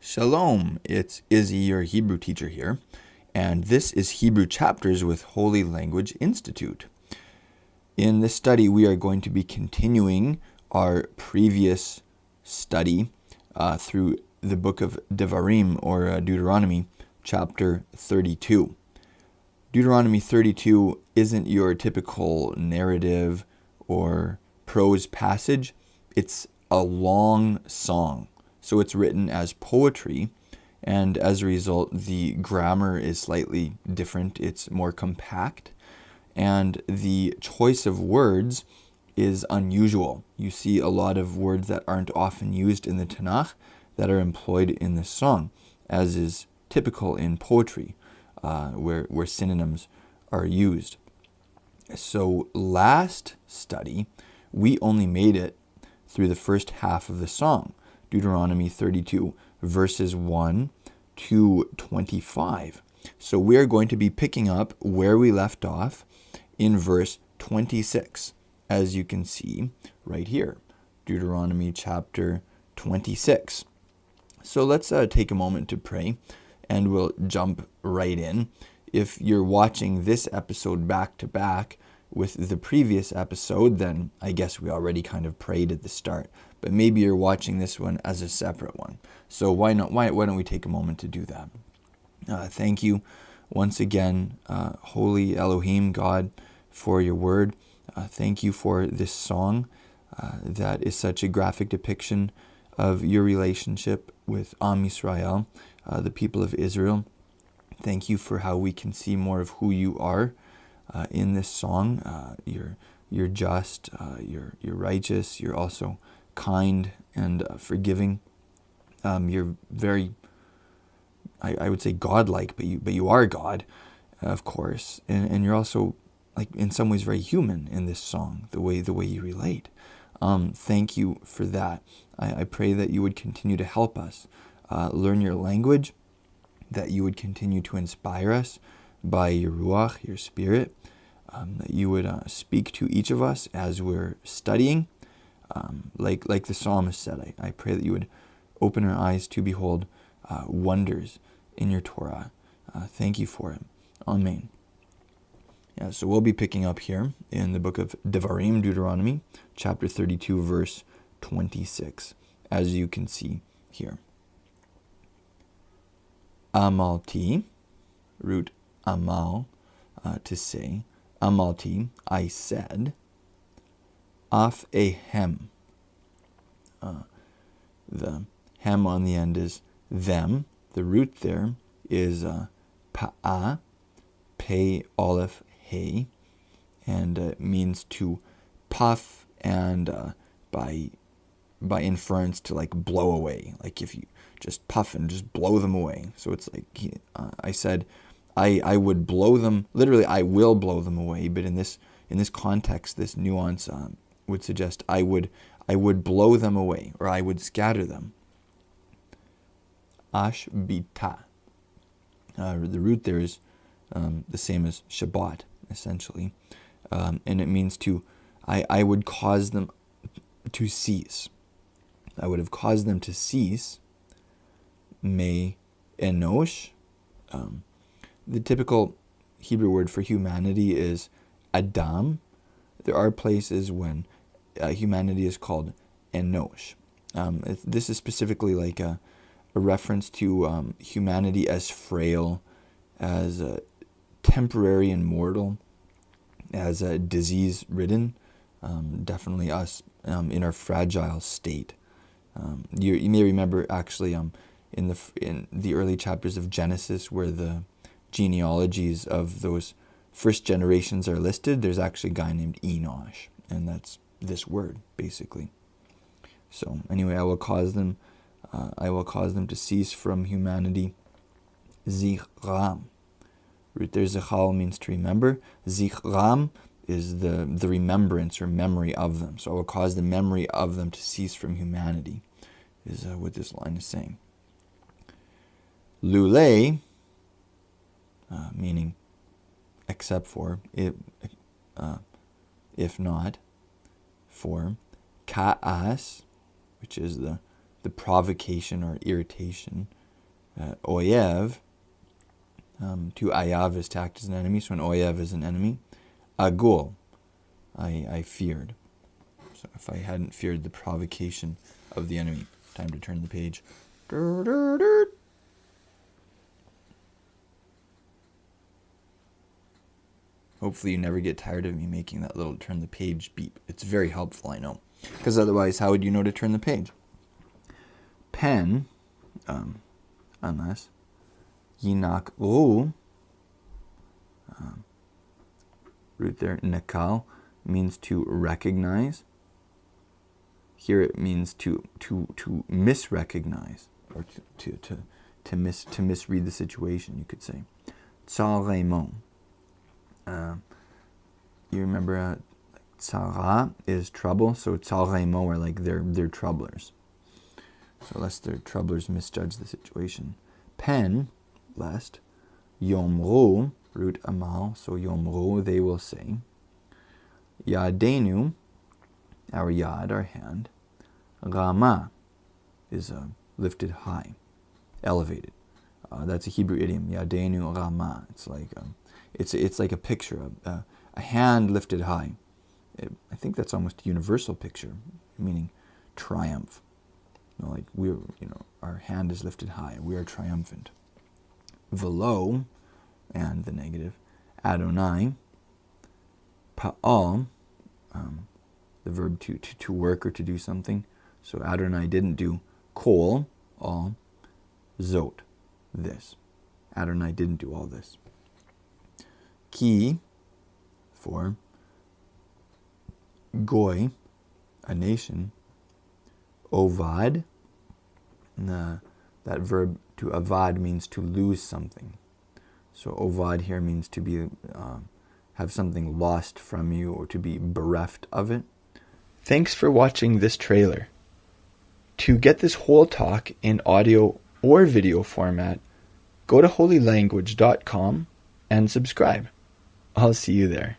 Shalom, it's Izzy, your Hebrew teacher here, and this is Hebrew Chapters with Holy Language Institute. In this study, we are going to be continuing our previous study through the book of Devarim, or Deuteronomy, chapter 32. Deuteronomy 32 isn't your typical narrative or prose passage. It's a long song. So it's written as poetry, and as a result, the grammar is slightly different. It's more compact, and the choice of words is unusual. You see a lot of words that aren't often used in the Tanakh that are employed in this song, as is typical in poetry, where synonyms are used. So last study, we only made it through the first half of the song, Deuteronomy 32, verses 1 to 25. So we are going to be picking up where we left off in verse 26, as you can see right here, Deuteronomy chapter 26. So let's take a moment to pray, and we'll jump right in. If you're watching this episode back to back with the previous episode, then I guess we already kind of prayed at the start. But maybe you're watching this one as a separate one. So why don't we take a moment to do that? Thank you once again, Holy Elohim, God, for your word. Thank you for this song that is such a graphic depiction of your relationship with Am Yisrael, the people of Israel. Thank you for how we can see more of who you are in this song. You're just, you're righteous, you're also kind and forgiving. You're very, I would say, godlike, but you are God, of course, and you're also, like, in some ways very human in this song, the way you relate. Thank you for that. I pray that you would continue to help us learn your language, that you would continue to inspire us by your Ruach, your Spirit, that you would speak to each of us as we're studying. Like the psalmist said, I pray that you would open our eyes to behold wonders in your Torah. Thank you for it. Amen. Yeah, so we'll be picking up here in the book of Devarim, Deuteronomy, chapter 32, verse 26, as you can see here. Amalti, root amal, to say. Amalti, I said. Af ehem. The hem on the end is them. The root there is pa'a, pei, aleph, hey, and it means to puff, and by inference to, like, blow away. Like if you just puff and just blow them away. So it's like I said, I would blow them. Literally, I will blow them away. But in this context, this nuance would suggest I would blow them away, or I would scatter them. Ashbita. The root there is the same as Shabbat, essentially, and it means I would cause them to cease. I would have caused them to cease. Me enosh. The typical Hebrew word for humanity is Adam. There are places when humanity is called enosh. This is specifically like a reference to humanity as frail, as temporary and mortal, as disease-ridden. Definitely us in our fragile state. You may remember, actually, in the early chapters of Genesis, where the genealogies of those first generations are listed, there's actually a guy named Enosh, and that's this word, basically. So anyway, I will cause them to cease from humanity. Zichram. Root there, zichal, means to remember. Zichram is the remembrance or memory of them. So I will cause the memory of them to cease from humanity, is what this line is saying. Lule, meaning except for, if not, for. Ka'as, which is the the provocation or irritation. Oyev, to ayav is to act as an enemy, so an oyev is an enemy. Agul, I feared. So if I hadn't feared the provocation of the enemy. Time to turn the page. Hopefully you never get tired of me making that little turn the page beep. It's very helpful, I know. Because otherwise, how would you know to turn the page? Pen, unless yinak ru, root there, nakal, means to recognize. Here it means to misrecognize, or to misread the situation, you could say. Tsaremo. You remember tsara is trouble, so tsaremo are like they're troublers. So lest their troublers misjudge the situation. Pen, lest. Yomru, root amal, so yomru, they will say. Yadenu, our yad, our hand. Rama is lifted high, elevated. That's a Hebrew idiom. Yadenu Rama. It's like it's like a picture of a hand lifted high. I think that's almost a universal picture, meaning triumph. Like our hand is lifted high. We are triumphant. Velo, and the negative, Adonai. Pa'al, the verb to work or to do something. So Adonai didn't do kol, all, zot, this. Adonai didn't do all this. Ki, for goy, a nation. Ovad, that verb to avad means to lose something. So ovad here means to be have something lost from you or to be bereft of it. Thanks for watching this trailer. To get this whole talk in audio or video format, go to holylanguage.com and subscribe. I'll see you there.